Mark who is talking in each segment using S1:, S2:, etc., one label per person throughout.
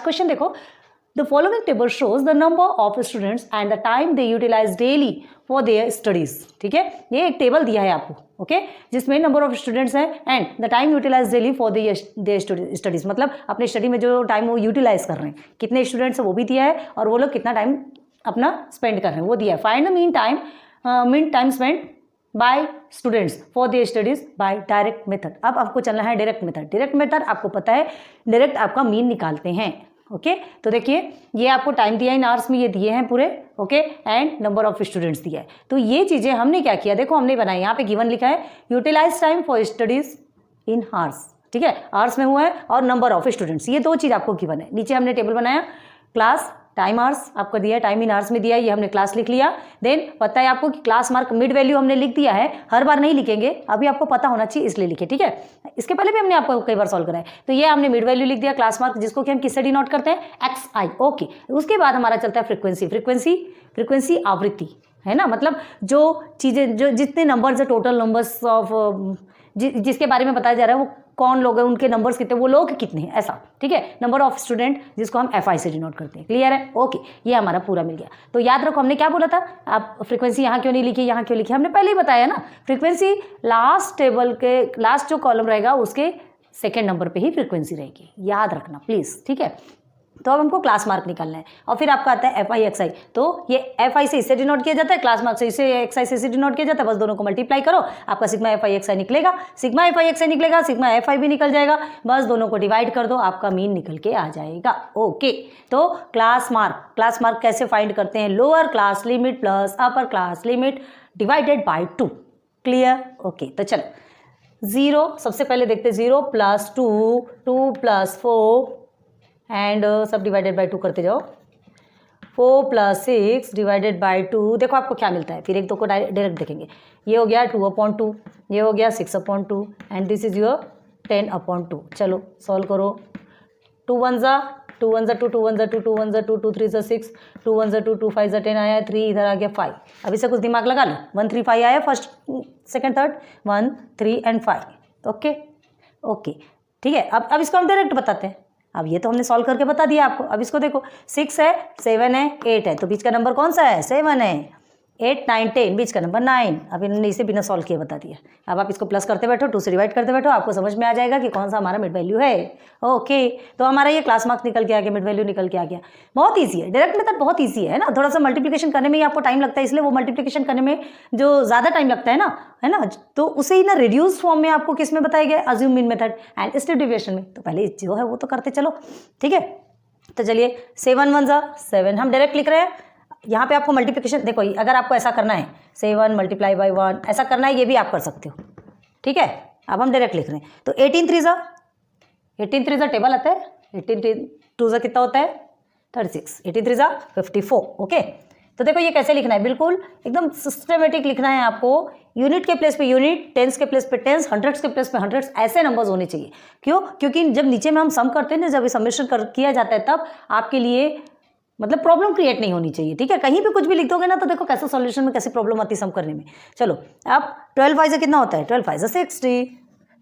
S1: Question देखो, the following table shows the number of students and the time they utilize daily for their studies. ठीक है, ये एक table दिया है आपको, ओके, जिसमें नंबर ऑफ स्टूडेंट्स हैं and the time utilize daily for their studies, मतलब अपने स्टडी में जो टाइम वो यूटिलाइज कर रहे हैं, कितने स्टूडेंट्स हैं वो भी दिया है और वो लोग कितना टाइम अपना स्पेंड कर रहे हैं वो दिया है। Find the mean time spend by students for their studies by direct method. अब आपको चलना है डायरेक्ट मेथड। डायरेक्ट मेथड आपको पता है, डायरेक्ट आपका मीन निकालते हैं, ओके। तो देखिए ये आपको टाइम दिया इन आवर्स में, ये दिए हैं पूरे, okay, and number of students दिया है। तो ये चीज़ें हमने क्या किया, देखो हमने बनाई, यहाँ पे गिवन लिखा है utilize time for studies in hours, ठीक है, आवर्स में हुआ है, और नंबर ऑफ स्टूडेंट्स, ये दो चीज़ आपको गिवन है। नीचे हमने टेबल बनाया, क्लास टाइम आवर्स आपको दिया है, टाइम इन आवर्स में दिया है, ये हमने क्लास लिख लिया। देन पता है आपको कि क्लास मार्क मिड वैल्यू हमने लिख दिया है, हर बार नहीं लिखेंगे, अभी आपको पता होना चाहिए इसलिए लिखे, ठीक है। इसके पहले भी हमने आपको कई बार सॉल्व कराया। तो ये हमने मिड वैल्यू लिख दिया, क्लास मार्क, जिसको कि हम किससे डिनोट करते हैं, एक्स आई, ओके। उसके बाद हमारा चलता है फ्रीक्वेंसी आवृत्ति, है ना, मतलब जो चीज़ें, जो जितने नंबर्स है, टोटल नंबर्स ऑफ जिसके बारे में बताया जा रहा है, वो कौन लोग हैं, उनके नंबर्स कितने, वो लोग कितने हैं, ऐसा, ठीक है। नंबर ऑफ स्टूडेंट जिसको हम एफ आई से डिनोट करते हैं, क्लियर है, ओके। ये हमारा पूरा मिल गया। तो याद रखो हमने क्या बोला था, आप फ्रीक्वेंसी यहाँ क्यों नहीं लिखी, यहाँ क्यों लिखी, हमने पहले ही बताया ना, फ्रीक्वेंसी लास्ट टेबल के लास्ट जो कॉलम रहेगा उसके सेकेंड नंबर पर ही फ्रीक्वेंसी रहेगी, याद रखना प्लीज़, ठीक है। तो अब हमको क्लास मार्क निकालना है, और फिर आपका आता है एफ आई एक्स आई। तो ये एफ आई से इससे डिनोट किया जाता है, क्लास मार्क से इसे एक्स आई से डिनोट किया जाता है, बस दोनों को मल्टीप्लाई करो, आपका सिग्मा एफ आई एक्स आई निकलेगा, सिग्मा एफ आई एक्स आई निकलेगा, सिग्मा एफ आई भी निकल जाएगा, बस दोनों को डिवाइड कर दो, आपका मीन निकल के आ जाएगा, ओके। तो क्लास मार्क कैसे फाइंड करते हैं, lower class limit plus upper class limit divided by 2, clear, okay. तो चलो 0 सबसे पहले देखते हैं, 0 + 2, 2 + 4 एंड सब डिवाइडेड बाई 2 करते जाओ, 4 + 6 डिवाइडेड बाई 2, देखो आपको क्या मिलता है, फिर एक दो को डायरेक्ट देखेंगे। ये हो गया 2/2, ये हो गया 6/2 एंड दिस इज योर 10/2। चलो सॉल्व करो, 2 1 ज़ा 2 1 ज़ा 2, 2 1 ज़ा 2, 2 1 ज़ा 2, 2 3 ज़ा 6, 2 1 ज़ा 2, 2 5 ज़ा 10 आया, 3 इधर आ गया 5। अभी से कुछ दिमाग लगा लो, 1 3 5 आया, first second third, 1 3 and 5, okay okay, ठीक है। अब इसको हम डायरेक्ट बताते हैं। अब ये तो हमने सॉल्व करके बता दिया आपको। अब इसको देखो, 6 है, 7 है, 8 है, तो बीच का नंबर कौन सा है, 7 है, 8 9 10 बीच का नंबर 9। अब इन्होंने इसे बिना सॉल्व किए बता दिया। अब आप इसको प्लस करते बैठो, 2 से डिवाइड करते बैठो, आपको समझ में आ जाएगा कि कौन सा हमारा मिड वैल्यू है, ओके। तो हमारा ये क्लास मार्क्स निकल के आ गया, मिड वैल्यू निकल के आ गया। बहुत ईजी है, डायरेक्ट मेथड बहुत ईजी है ना, थोड़ा सा मल्टीप्लिकेशन करने में ही आपको टाइम लगता है, इसलिए वो मल्टीप्लिकेशन करने में जो ज़्यादा टाइम लगता है ना, तो उसे ही ना रिड्यूस फॉर्म में आपको किस में बताया गया, assume mean method and step deviation में। तो पहले जो है वो तो करते चलो, ठीक है। तो चलिए 7 1 ज़ा 7 हम डायरेक्ट लिख रहे हैं। यहाँ पे आपको मल्टीप्लिकेशन देखो, अगर आपको ऐसा करना है 7 × 1 ऐसा करना है, ये भी आप कर सकते हो, ठीक है। अब हम डायरेक्ट लिख रहे हैं, तो 18 3 ज़ा टेबल आता है, 18 2 ज़ा कितना होता है 36, 18 3 ज़ा 54, ओके। तो देखो ये कैसे लिखना है, बिल्कुल एकदम सिस्टमेटिक लिखना है आपको, यूनिट के प्लेस पे यूनिट, टेंस के प्लेस पे टेंस, हंड्रेड्स के प्लेस पे हंड्रेड्स, ऐसे नंबर्स होने चाहिए। क्यों, क्योंकि जब नीचे में हम सम करते हैं ना, जब समेशन किया जाता है, तब आपके लिए मतलब प्रॉब्लम क्रिएट नहीं होनी चाहिए, ठीक है। कहीं भी कुछ भी लिख दोगे ना, तो देखो कैसे सॉल्यूशन में कैसी प्रॉब्लम आती है सम करने में। चलो अब 12 5 कितना होता है, 12 5 60,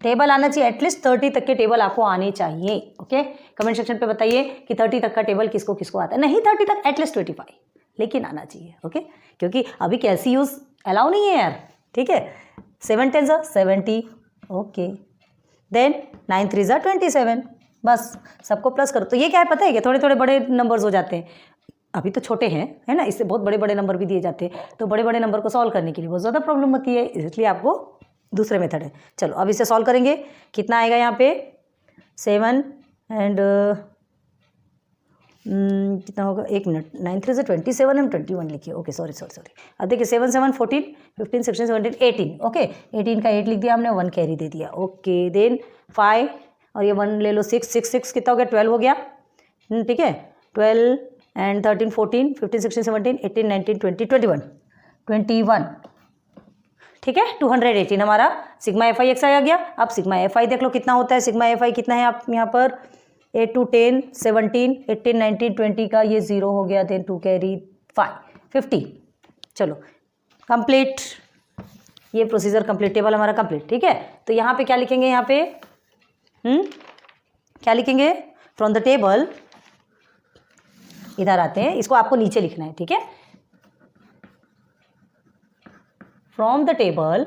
S1: टेबल आना चाहिए, एटलीस्ट 30 तक के टेबल आपको आने चाहिए, ओके। कमेंट सेक्शन पे बताइए कि 30 तक का टेबल किसको किसको आता है, नहीं 30 तक, एटलीस्ट 25 लेकिन आना चाहिए, ओके। क्योंकि अभी कैसी यूज अलाउ नहीं है यार, ठीक है। 7 10 ज़ा 70, ओके। देन 9 3 ज़ा 27, बस सबको प्लस करो। तो ये क्या है पता है कि थोड़े थोड़े बड़े नंबर्स हो जाते हैं, अभी तो छोटे हैं, है ना, इससे बहुत बड़े बड़े नंबर भी दिए जाते हैं, तो बड़े बड़े नंबर को सॉल्व करने के लिए बहुत ज़्यादा प्रॉब्लम होती है, इसलिए आपको दूसरे मेथड है। चलो अब इसे सॉल्व करेंगे, कितना आएगा यहाँ पे 7 एंड कितना होगा, 1 मिनट, 9 3 ज़ा 27 हम 21 लिखिए, ओके सॉरी। अब देखिए 7 7 14 15 16 17 18, ओके। 18 का 8 लिख दिया हमने, 1 कैरी दे दिया, ओके। देन 5 और ये 1 ले लो, 6 कितना हो गया, 12 हो गया, ठीक है। 12 एंड 13 14 15 16 17 18 19 20 21, ठीक है। 218 हमारा सिग्मा एफ आई एक्स आई आ गया। अब सिग्मा एफ आई देख लो कितना होता है, सिग्मा एफ आई कितना है आप यहाँ पर 8 to 10 17 18 19 20 का ये 0 हो गया, देन 2 कैरी 5 50। चलो कंप्लीट, ये प्रोसीजर कंप्लीट, टेबल हमारा कंप्लीट, ठीक है। तो यहाँ पे क्या लिखेंगे, यहाँ पे क्या लिखेंगे, फ्रॉम द टेबल इधर आते हैं, इसको आपको नीचे लिखना है, ठीक है। फ्रॉम द टेबल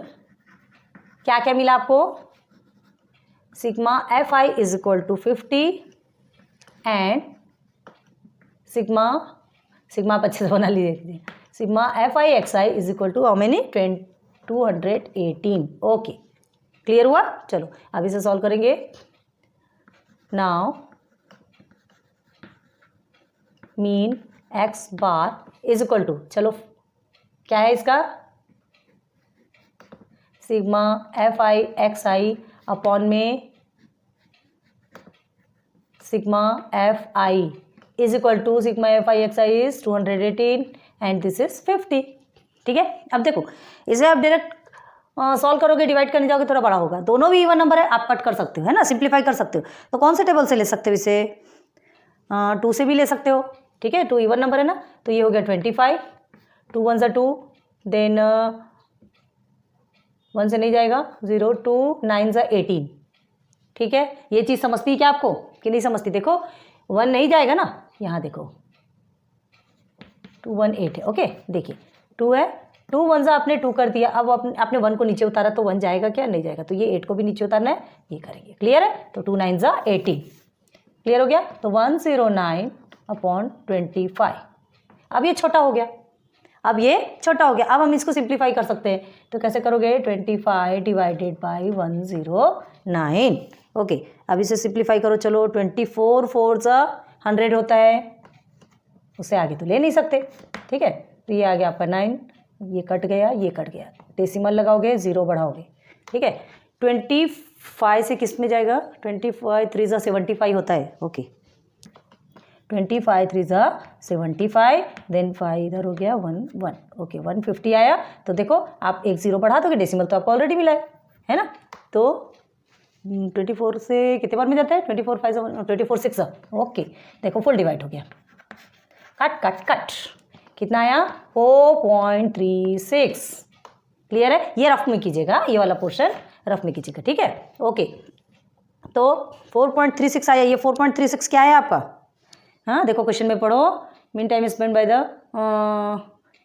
S1: क्या क्या मिला आपको, sigma F I is equal to 50 and sigma आप अच्छे से बना लीजिए, sigma F I X I is equal to how many 218। Okay, clear हुआ। चलो अब इसे सॉल्व करेंगे। Now mean x bar is equal to, चलो क्या है इसका, sigma F I X I upon में sigma F I is equal to sigma F I X I is 218 and this is 50, ठीक है। अब देखो इसे आप डायरेक्ट सॉल्व करोगे, डिवाइड करने जाओगे थोड़ा बड़ा होगा, दोनों भी इवन नंबर है, आप कट कर सकते हो, है ना, सिंप्लीफाई कर सकते हो। तो कौन से टेबल से ले सकते हो इसे, 2 से भी ले सकते हो, ठीक है, 2 इवन नंबर है ना, तो ये हो गया 25, 2 1 सा 2, देन 1 से नहीं जाएगा 0, 2 9 सा 18, ठीक है। ये चीज़ समझती है क्या आपको कि नहीं समझती, देखो 1 नहीं जाएगा ना, यहाँ देखो 2 1 8 है, ओके, देखिए 2 है, 2 1 सा आपने 2 कर दिया, अब आपने 1 को नीचे उतारा तो 1 जाएगा क्या, नहीं जाएगा, तो ये 8 को भी नीचे उतारना है, ये करेंगे, क्लियर है। तो 2 9 सा 18, क्लियर हो गया। तो 109 अपॉन 25, अब ये छोटा हो गया, अब ये छोटा हो गया, अब हम इसको सिंप्लीफाई कर सकते हैं, तो कैसे करोगे, 25 डिवाइडेड बाई 109, ओके। अब इसे सिंप्लीफाई करो, चलो 24 4 सा 100 होता है, उससे आगे तो ले नहीं सकते, ठीक है। तो ये आ गया आपका 9, ये कट गया, ये कट गया, डेसिमल लगाओगे 0 बढ़ाओगे, ठीक है। 25 से किस में जाएगा, 25 3 सा 75 होता है, ओके, 25 3 सा 75, देन 5 इधर हो गया 1 1, ओके 150 आया। तो देखो आप एक 0 बढ़ा दोगे, डेसिमल तो आपको ऑलरेडी मिला है ना। तो 24 से कितने बार में जाता है, 24 5 24 6, ओके, देखो फुल डिवाइड हो गया, कट कट कट, कितना आया 4.36, क्लियर है। ये रफ में कीजिएगा, ये वाला पोर्शन रफ में कीजिएगा, ठीक है, ओके। तो 4.36 आया, ये 4.36 क्या है आपका, हाँ देखो क्वेश्चन में पढ़ो, mean time spend by the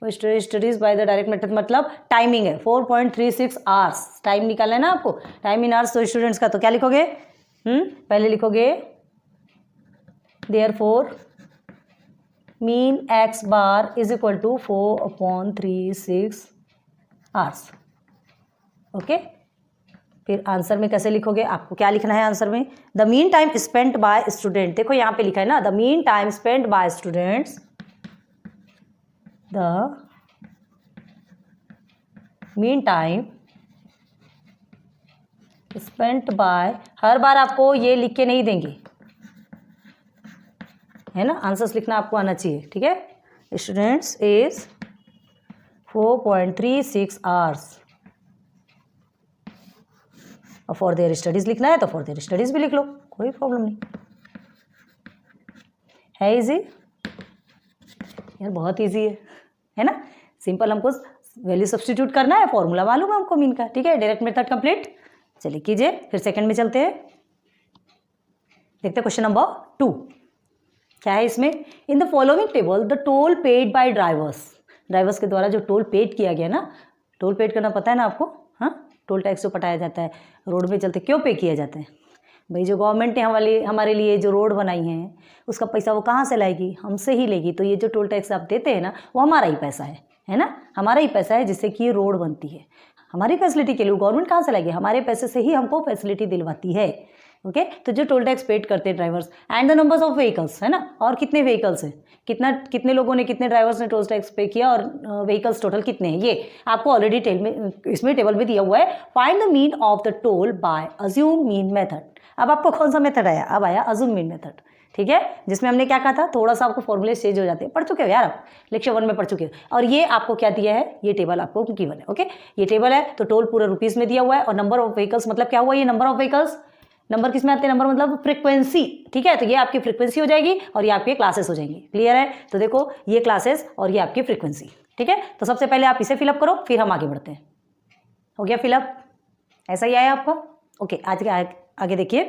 S1: studies by the direct method, मतलब टाइमिंग है 4.36 आवर्स, टाइम निकालना है ना आपको, टाइम इन आवर्स तो स्टूडेंट्स का, तो क्या लिखोगे, पहले लिखोगे therefore mean x bar is equal to 4/36 hours, okay. फिर आंसर में कैसे लिखोगे, आपको क्या लिखना है आंसर में, the mean time spent by student, देखो यहाँ पे लिखा है ना, the mean time spent by students, the mean time spent by, हर बार आपको ये लिख के नहीं देंगे, है ना, आंसर्स लिखना आपको आना चाहिए, ठीक है। स्टूडेंट्स इज 4.36 आवर्स, और फॉर देयर स्टडीज़ लिखना है तो फॉर देयर स्टडीज़ भी लिख लो, कोई प्रॉब्लम नहीं है, इजी यार, बहुत इजी है ना, सिंपल, हमको वैल्यू सब्स्टिट्यूट करना है, फॉर्मूला मालूम है हमको मीन का, ठीक है। डायरेक्ट मेथड कंप्लीट, चलिए कीजिए, फिर सेकंड में चलते हैं, देखते हैं क्वेश्चन नंबर 2 क्या है इसमें, in the following table the toll paid by drivers के द्वारा जो टोल पेड किया गया ना, टोल पेड करना पता है ना आपको, हाँ, टोल टैक्स जो पटाया जाता है रोड में चलते, क्यों पे किया जाता है भाई, जो गवर्नमेंट ने हमारे लिए जो रोड बनाई है उसका पैसा वो कहाँ से लाएगी, हमसे ही लेगी, तो ये जो टोल टैक्स आप देते हैं ना, वो हमारा ही पैसा है ना, हमारा ही पैसा है, जिससे कि ये रोड बनती है, हमारी फैसिलिटी के लिए, गवर्नमेंट कहाँ से लाएगी, हमारे पैसे से ही हमको फैसिलिटी दिलवाती है, ओके। तो जो टोल टैक्स पेड करते हैं drivers, and the numbers of vehicles, है ना, और कितने व्हीकल्स हैं, कितने लोगों ने, कितने ड्राइवर्स ने टोल टैक्स पे किया, और व्हीकल्स टोटल कितने हैं, ये आपको ऑलरेडी इसमें टेबल में दिया हुआ है। Find the mean of the toll by assume mean method, अब आपको कौन सा मेथड आया, अब आया अज्यूम मीन मेथड, ठीक है, जिसमें हमने क्या कहा था, थोड़ा सा आपको फॉर्मूले चेंज हो जाते हैं, पढ़ चुके हो यार आप, लेक्चर 1 में पढ़ चुके हो, और ये आपको क्या दिया है, ये टेबल आपको गिवन है, ओके। ये टेबल है तो टोल पूरा रुपीज़ में दिया हुआ है, और नंबर ऑफ व्हीकल्स मतलब क्या हुआ, ये नंबर ऑफ व्हीकल्स, नंबर किस में आते हैं, नंबर मतलब फ्रीक्वेंसी, ठीक है, तो ये आपकी फ्रीक्वेंसी हो जाएगी और ये आपके क्लासेस हो जाएंगी, क्लियर है। तो देखो ये क्लासेस और ये आपकी फ्रीक्वेंसी, ठीक है। तो सबसे पहले आप इसे फिलअप करो, फिर हम आगे बढ़ते हैं, हो गया फिलअप, ऐसा ही आया आपका, ओके। आज के आगे देखिए,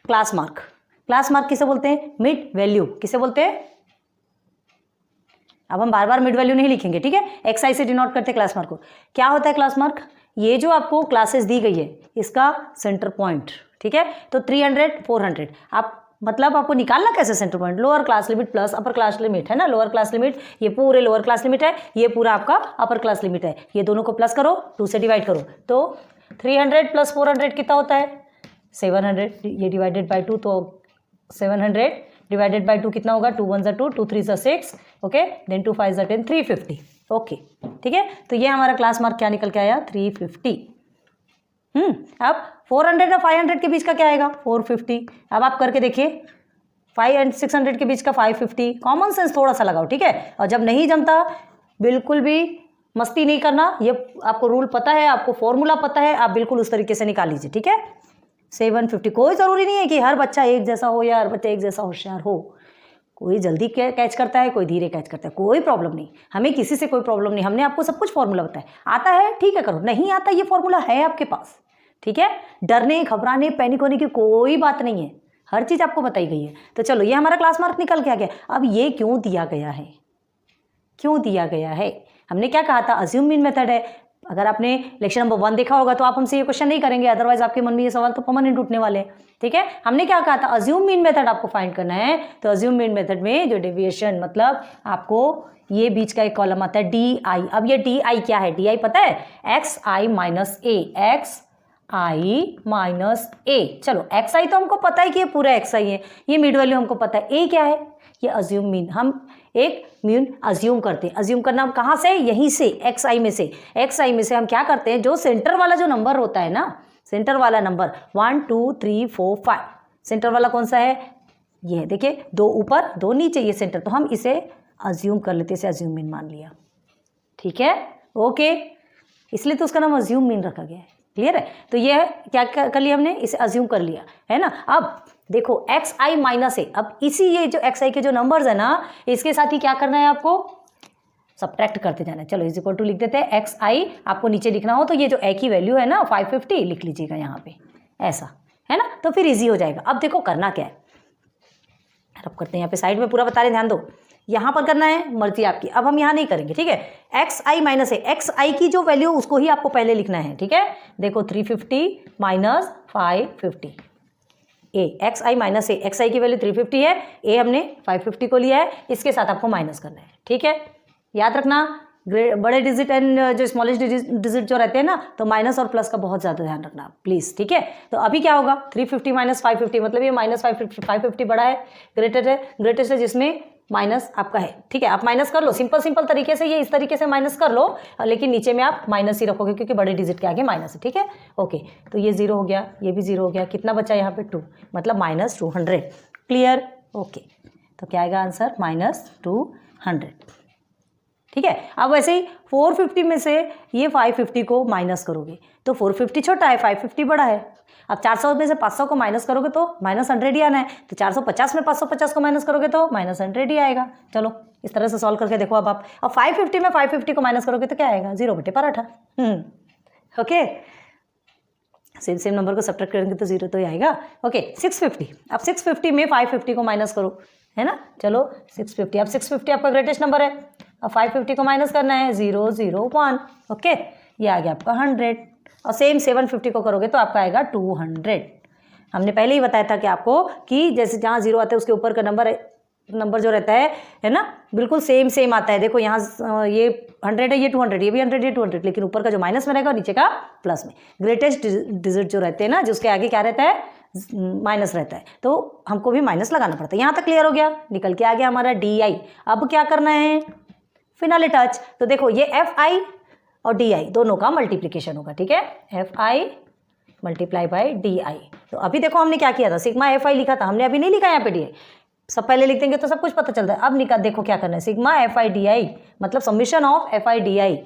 S1: क्लास मार्क किसे बोलते हैं, मिड वैल्यू किसे बोलते हैं, अब हम बार बार मिड वैल्यू नहीं लिखेंगे, ठीक है। एक्स आई से डिनोट करते क्लास मार्क को। क्या होता है क्लास मार्क? ये जो आपको क्लासेस दी गई है इसका सेंटर पॉइंट, ठीक है। तो 300 400 आप मतलब आपको निकालना कैसे centre point? Lower class limit plus upper class limit है ना। लोअर क्लास लिमिट ये पूरे लोअर क्लास लिमिट है, ये पूरा आपका अपर क्लास लिमिट है। ये दोनों को प्लस करो, 2 से डिवाइड करो, तो 300 प्लस 400 कितना होता है? 700। ये डिवाइडेड बाई 2, तो 700 डिवाइडेड बाई 2 कितना होगा? 2 1 ज़ा 2, 2 3 ज़ा 6, ओके, देन 2 5 ज़ा 10, 350, ओके, ठीक है। तो ये हमारा क्लास मार्क क्या निकल के आया? 350। अब 400 और 500 के बीच का क्या आएगा? 450। अब आप करके देखिए, 5 एंड 600 के बीच का 550। कॉमन सेंस थोड़ा सा लगाओ, ठीक है। और जब नहीं जमता बिल्कुल भी मस्ती नहीं करना, ये आपको रूल पता है, आपको फॉर्मूला पता है, आप बिल्कुल उस तरीके से निकाल लीजिए, ठीक है। 750। कोई ज़रूरी नहीं है कि हर बच्चा एक जैसा हो या हर बच्चा एक जैसा होशियार हो। कोई जल्दी कैच करता है, कोई धीरे कैच करता है, कोई प्रॉब्लम नहीं, हमें किसी से कोई प्रॉब्लम नहीं। हमने आपको सब कुछ फॉर्मूला बताया। आता है ठीक है करो, नहीं आता ये फॉर्मूला है आपके पास, ठीक है। डरने घबराने पैनिक होने की कोई बात नहीं है, हर चीज़ आपको बताई गई है। तो चलो ये हमारा क्लास मार्क निकल के आ गया। अब ये क्यों दिया गया है? क्यों दिया गया है? हमने क्या कहा था? अज्यूम मीन मेथड है। अगर आपने लेक्चर नंबर 1 देखा होगा तो आप हमसे ये क्वेश्चन नहीं करेंगे, अदरवाइज आपके मन में ये सवाल तो परमानेंट उठने वाले हैं, ठीक है। हमने क्या कहा था? अज्यूम मीन मेथड आपको फाइंड करना है। तो अज्यूम मीन मेथड में जो डेविएशन मतलब आपको ये बीच का एक कॉलम आता है डी आई। अब ये डी आई क्या है? डी आई पता है? एक्स आई माइनस ए, एक्स आई माइनस ए। चलो एक्स आई तो हमको पता है कि ये पूरा एक्स आई है, ये मिड वैल्यू हमको पता है। ए क्या है? ये अज्यूम मीन, हम एक मीन अज्यूम करते हैं। अज्यूम करना कहाँ से? यहीं से, एक्स आई में से। एक्स आई में से हम क्या करते हैं? जो सेंटर वाला जो नंबर होता है ना, सेंटर वाला नंबर 1 2 3 4 5, सेंटर वाला कौन सा है? ये देखिए, 2 ऊपर 2 नीचे, ये सेंटर। तो हम इसे अज्यूम कर लेते हैं, इसे अज्यूम मीन मान लिया, ठीक है, ओके। इसलिए तो उसका नाम अज्यूम मीन रखा गया है, क्लियर है। तो ये क्या कर लिया हमने? इसे अज्यूम कर लिया, है ना। अब देखो एक्स आई माइनस ए, अब इसी ये जो एक्स आई के जो नंबर्स है ना, इसके साथ ही क्या करना है आपको? सब्ट्रैक्ट करते जाना है। चलो इज इक्वल टू लिख देते हैं एक्स आई। आपको नीचे लिखना हो तो ये जो ए की वैल्यू है ना 550 लिख लीजिएगा यहाँ पे, ऐसा है ना, तो फिर इजी हो जाएगा। अब देखो करना क्या है, अब करते हैं यहाँ पे साइड में पूरा बता रहे, ध्यान दो। यहाँ पर करना है, मर्जी आपकी। अब हम यहाँ नहीं करेंगे, ठीक है। एक्स आई माइनस ए, एक्स आई की जो वैल्यू उसको ही आपको पहले लिखना है, ठीक है। देखो 350 माइनस 550, ए एक्स आई माइनस ए, एक्स आई की वैल्यू 350 है, ए हमने 550 को लिया है, इसके साथ आपको माइनस करना है, ठीक है। याद रखना बड़े डिजिट एंड जो स्मॉलेस्ट डिजिट जो रहते हैं ना, तो माइनस और प्लस का बहुत ज़्यादा ध्यान रखना प्लीज़, ठीक है। तो अभी क्या होगा? 350 माइनस 550, मतलब ये माइनस 550 बड़ा है, ग्रेटेस्ट है जिसमें माइनस आपका है, ठीक है। आप माइनस कर लो सिंपल तरीके से, ये इस तरीके से माइनस कर लो, लेकिन नीचे में आप माइनस ही रखोगे क्योंकि बड़े डिजिट के आगे माइनस है, ठीक है, ओके। तो ये 0 हो गया, ये भी 0 हो गया, कितना बचा यहाँ पे? 2, मतलब माइनस 200, क्लियर, ओके। तो क्या आएगा आंसर? माइनस 200, ठीक है। अब वैसे ही 450 में से ये 550 को माइनस करोगे तो 450 छोटा है, 550 बड़ा है। अब 400 में से 500 को माइनस करोगे तो माइनस 100 ही आना है, तो 450 में 550 को माइनस करोगे तो माइनस 100 ही आएगा। चलो इस तरह से सॉल्व करके देखो अब आप। अब 550 में 550 को माइनस करोगे तो क्या आएगा? 0 बटे पराठा, ओके। सेम नंबर को सब्ट्रैक्ट करेंगे तो 0 तो ही आएगा, ओके। 650, अब 650 में 550 को माइनस करो, है ना। चलो 650, अब 650 आपका ग्रेटेस्ट नंबर है, अब 550 को माइनस करना है, 0 0 1, ओके। ये आ गया आपका 100, और सेम 750 को करोगे तो आपका आएगा 200। हमने पहले ही बताया था कि आपको कि जैसे जहाँ 0 आता है उसके ऊपर का नंबर जो रहता है ना, बिल्कुल सेम आता है। देखो यहाँ ये 100 है, ये 200, ये भी 100, ये 200, लेकिन ऊपर का जो माइनस में रहेगा और नीचे का प्लस में। ग्रेटेस्ट डिजिट जो रहते हैं ना, जिसके आगे क्या रहता है? माइनस रहता है, तो हमको भी माइनस लगाना पड़ता है। यहाँ तक क्लियर हो गया, निकल के आ गया हमारा डी आई। अब क्या करना है? Finale touch. तो देखो ये एफ आई और डी आई दोनों का मल्टीप्लीकेशन होगा, ठीक है, F I multiply by D आई। तो अभी देखो हमने क्या किया था, सिग्मा एफ आई लिखा था, हमने अभी नहीं लिखा यहाँ पे डी आई, सब पहले लिख देंगे तो सब कुछ पता चलता है। अब निकाल देखो क्या करना है, sigma F I D I मतलब summation of F I D I,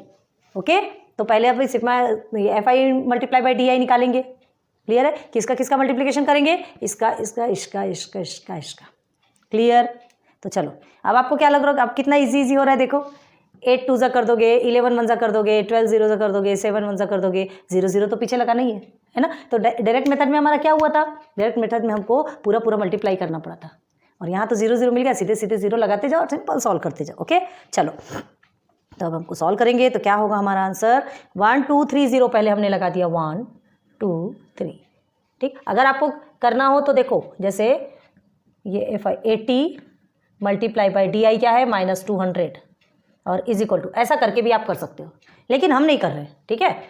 S1: okay. तो पहले अभी sigma F I multiply by D I निकालेंगे, क्लियर है। किसका किसका मल्टीप्लीकेशन करेंगे? इसका, क्लियर। तो चलो अब आपको क्या लग रहा है? अब कितना इजी हो रहा है, देखो 8 2 ज़ा कर दोगे, 11 1 ज़ा कर दोगे, 12 0 ज़ा कर दोगे, 7 1 ज़ा कर दोगे, 0 0 तो पीछे लगा नहीं है ना। तो डायरेक्ट मेथड में हमारा क्या हुआ था? डायरेक्ट मेथड में हमको पूरा मल्टीप्लाई करना पड़ा था, और यहाँ तो 0 0 मिल गया, सीधे सीधे 0 लगाते जाओ और सिंपल सॉल्व करते जाओ। ओके चलो, तो अब हमको सॉल्व करेंगे तो क्या होगा हमारा आंसर 1 2 3 0। पहले हमने लगा दिया 1 2 3। ठीक, अगर आपको करना हो तो देखो, जैसे ये 80 मल्टीप्लाई बाई DI क्या है -200 और इज इक्वल टू, ऐसा करके भी आप कर सकते हो, लेकिन हम नहीं कर रहे हैं। ठीक है,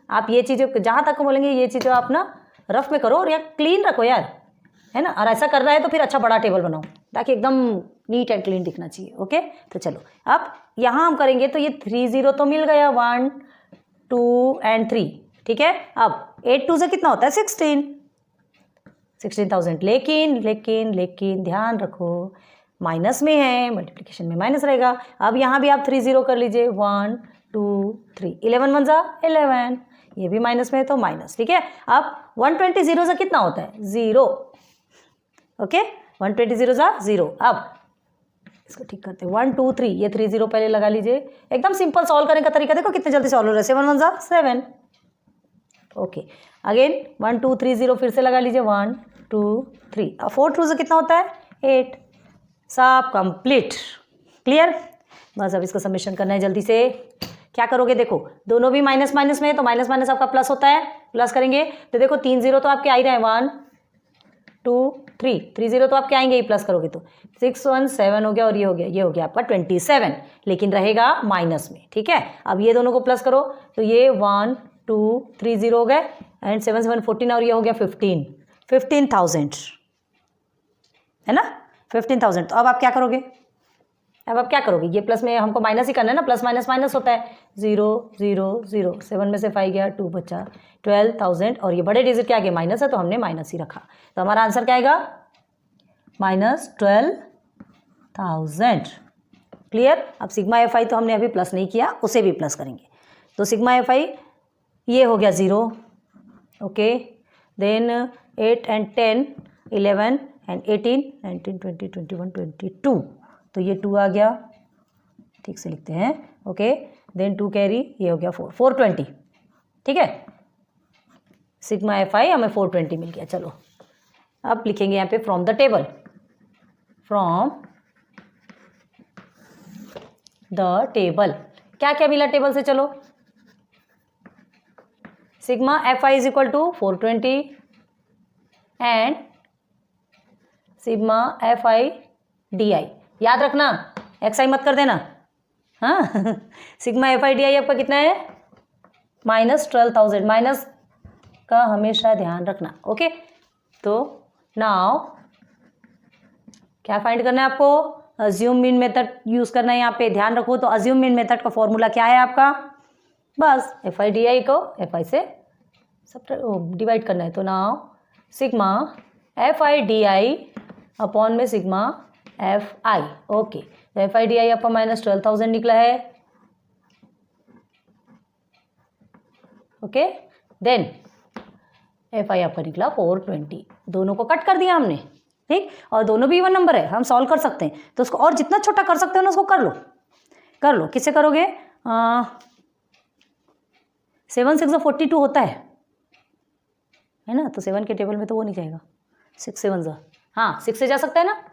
S1: आप ये चीज़ें जहाँ तक बोलेंगे ये चीज़ें आप ना रफ में करो और या क्लीन रखो यार, है ना। और ऐसा करना है तो फिर अच्छा बड़ा टेबल बनाओ ताकि एकदम नीट एंड क्लीन दिखना चाहिए। ओके, तो चलो अब यहाँ हम करेंगे तो ये 3 0 तो मिल गया, 1 2 एंड 3। ठीक है, अब 8 2 से कितना होता है 16,000। लेकिन ध्यान रखो माइनस में है, मल्टीप्लिकेशन में माइनस रहेगा। अब यहाँ भी आप 3 0 कर लीजिए, 1 2 3, 11 1 जा 11, ये भी माइनस में है तो माइनस। ठीक है, अब 120 0 से कितना होता है 0। ओके, 120 0 जा 0। अब इसको ठीक करते हैं, 1 2 3, ये 3 0 पहले लगा लीजिए। एकदम सिंपल सॉल्व करने का तरीका देखो कितने जल्दी सॉल्व हो रहा है, 7 1 जा 7। ओके, अगेन 1 2 3 0 फिर से लगा लीजिए, 1 2 3। अब 4 2 से कितना होता है 8। सब कंप्लीट, क्लियर। बस अब इसको सबमिशन करना है जल्दी से। क्या करोगे, देखो दोनों भी माइनस माइनस में है तो माइनस माइनस आपका प्लस होता है, प्लस करेंगे तो देखो 3 0 तो आपके आ ही रहे हैं, 1 2 3, 3 0 तो आपके आएंगे ही, प्लस करोगे तो 6 1 7 हो गया और ये हो गया आपका 27, लेकिन रहेगा माइनस में। ठीक है, अब ये दोनों को प्लस करो तो ये 1 2 3 0 हो गए एंड 7 7 14 और ये हो गया 15,000, है ना 15,000। तो अब आप क्या करोगे, ये प्लस में हमको माइनस ही करना है ना, प्लस माइनस माइनस होता है, 0 0 0, 7 में से 5 गया 2 बचा 12,000 और ये बड़े डिजिट क्या आ गया माइनस है तो हमने माइनस ही रखा। तो हमारा आंसर क्या आएगा -12,000। क्लियर। अब सिग्मा FI तो हमने अभी प्लस नहीं किया, उसे भी प्लस करेंगे तो सिग्मा FI ये हो गया 0। ओके, देन 8 एंड 10 11 एंड 18 19 20 21 22, तो ये 2 आ गया, ठीक से लिखते हैं। ओके, देन 2 कैरी, ये हो गया 4 420। ठीक है, सिग्मा FI हमें 420 मिल गया। चलो अब लिखेंगे यहाँ पे फ्रॉम द टेबल, क्या क्या मिला टेबल से, चलो sigma FI is equal to 420 and sigma FI DI, याद रखना XI मत कर देना। हाँ सिग्मा FI DI आपका कितना है -12,000, माइनस का हमेशा ध्यान रखना। ओके, तो नाउ क्या फाइंड करना है आपको, अज्यूम मीन मेथड यूज करना है। यहाँ पे ध्यान रखो, तो अज्यूम मीन मेथड का फॉर्मूला क्या है आपका, बस FI DI को FI से सब डिवाइड करना है। तो now sigma FI DI upon में सिग्मा FI। ओके, तो FI DI आपका -12,000 निकला है। ओके, देन FI आपका निकला 420, दोनों को कट कर दिया हमने। ठीक, और दोनों भी इवन नंबर है, हम सॉल्व कर सकते हैं, तो उसको और जितना छोटा कर सकते हो ना उसको कर लो। किससे करोगे, 7 6 42 होता है ना, तो 7 के टेबल में तो वो नहीं जाएगा, 6 7 हाँ 6 से जा सकता है ना,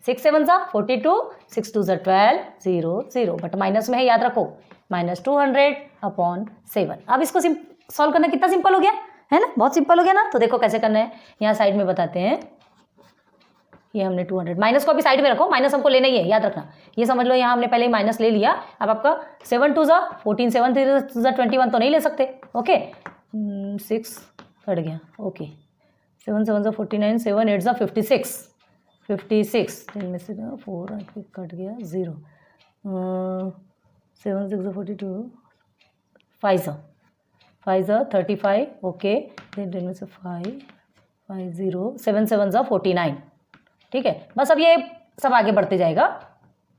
S1: 6 7 42, 6 2 12 0 0, बट माइनस में है, याद रखो -200 अपॉन 7। अब इसको सॉल्व करना कितना सिंपल हो गया है ना, बहुत सिंपल हो गया ना। तो देखो कैसे करना है, यहाँ साइड में बताते हैं। ये हमने 200, माइनस को अभी साइड में रखो, माइनस हमको लेना ही है, याद रखना। ये समझ लो यहाँ हमने पहले ही माइनस ले लिया। अब आपका 7 2 14, 7 3 21 तो नहीं ले सकते। ओके, 6 कट गया। ओके, 7 7 49, 7 8 56, इनमें से 4 कट गया 0, 7 6 42, 5 35। ओके, देन में से 5 0, 7 7 49। ठीक है, बस अब ये सब आगे बढ़ते जाएगा,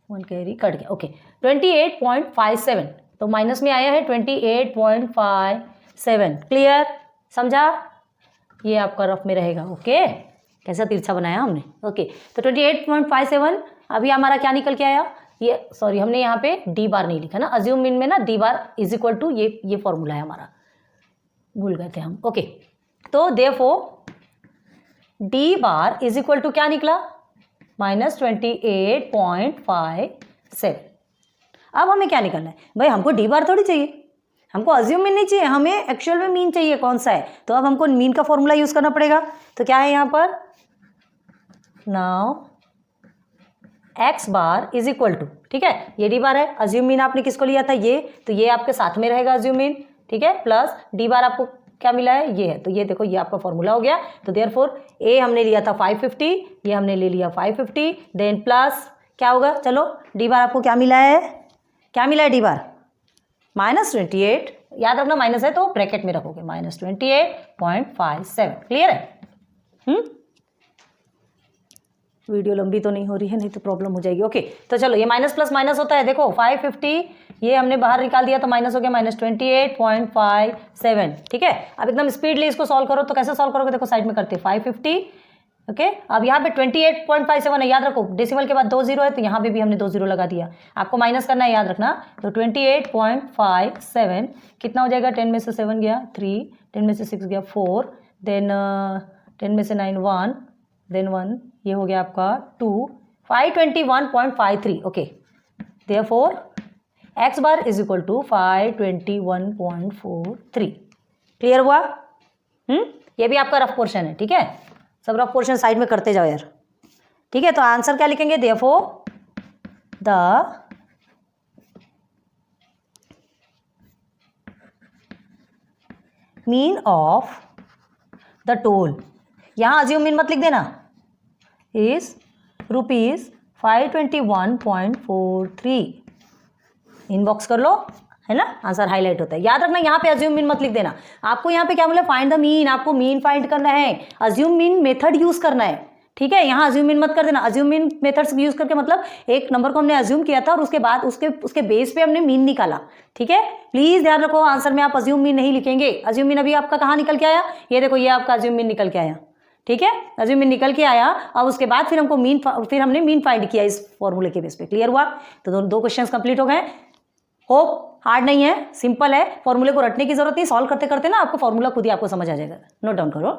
S1: 1 कैरी कट गया। ओके, 28.57, तो माइनस में आया है 28.57। क्लियर, समझा, ये आपका रफ में रहेगा। ओके, कैसा तिरछा बनाया हमने। ओके, तो 28.57 अभी हमारा क्या निकल के आया, ये सॉरी हमने यहाँ पे डी बार नहीं लिखा ना, अज्यूम मीन में ना D bar is equal to ये फॉर्मूला है हमारा, भूल गए थे हम। ओके, तो therefore D bar is equal to क्या निकला -28.57। अब हमें क्या निकालना है भाई, हमको डी बार थोड़ी चाहिए, हमको अज्यूम मीन नहीं चाहिए, हमें एक्चुअल में मीन चाहिए कौन सा है। तो अब हमको मीन का फॉर्मूला यूज करना पड़ेगा। तो क्या है यहाँ पर, now x bar is equal to, ठीक है, ये डी बार है, अज्यूम मीन आपने किसको लिया था ये, तो ये आपके साथ में रहेगा अज्यूम मीन, ठीक है, प्लस डी बार आपको क्या मिला है ये है, तो ये देखो ये आपका फॉर्मूला हो गया। तो देयरफॉर ए हमने लिया था 550, ये हमने ले लिया 550, देन प्लस क्या होगा, चलो डी बार आपको क्या मिला है, क्या मिला है डी बार -28, याद रखना माइनस है तो ब्रैकेट में रखोगे, -28.57। क्लियर है? वीडियो लंबी तो नहीं हो रही है, नहीं तो प्रॉब्लम हो जाएगी। ओके, तो चलो ये माइनस प्लस माइनस होता है, देखो 550 ये हमने बाहर निकाल दिया तो माइनस हो गया -28.57। ठीक है, अब एकदम स्पीडली इसको सॉल्व करो। तो कैसे सॉल्व करोगे, देखो साइड में करते 550। ओके, अब यहाँ पे 28.57 है, याद रखो डेसिमल के बाद 2 जीरो है, तो यहाँ पे भी हमने 2 जीरो लगा दिया। आपको माइनस करना है, याद रखना। तो 28.57 कितना हो जाएगा, 10 में से 7 गया 3, 10 में से 6 गया 4, देन 10 में से 9 1, देन 1, ये हो गया आपका 2, 521.53। Okay, therefore x bar is equal to 521.43। Clear हुआ? ये भी आपका रफ पोर्शन है। ठीक है, सब रफ पोर्शन साइड में करते जाओ यार। ठीक है, तो आंसर क्या लिखेंगे, therefore the mean of the toll, यहां अज्यूम मीन मत लिख देना, इज ₹521.43। इनबॉक्स कर लो, है ना, आंसर हाईलाइट होता है। याद रखना यहाँ पे अज्यूम मीन मत लिख देना। आपको यहाँ पे क्या बोला, फाइंड द मीन, आपको मीन फाइंड करना है, अज्यूम मीन मेथड यूज करना है। ठीक है, यहाँ अज्यूम मीन मत कर देना। अज्यूम मीन मेथड्स यूज करके मतलब एक नंबर को हमने अज्यूम किया था और उसके बाद उसके बेस पे हमने मीन निकाला। ठीक है, प्लीज ध्यान रखो, आंसर में आप अज्यूम मीन नहीं लिखेंगे। अज्यूम मीन अभी आपका कहाँ निकल के आया, ये देखो ये आपका अज्यूम मीन निकल के आया। ठीक है, अज्यूम मीन निकल के आया, अब उसके बाद फिर हमने मीन फाइंड किया इस फॉर्मूले के बेस पे। क्लियर हुआ? तो दो क्वेश्चंस कंप्लीट हो गए। होप हार्ड नहीं है, सिंपल है, फॉर्मूले को रटने की जरूरत नहीं, सॉल्व करते करते ना आपको फॉर्मूला खुद ही आपको समझ आ जाएगा। नोट डाउन करो।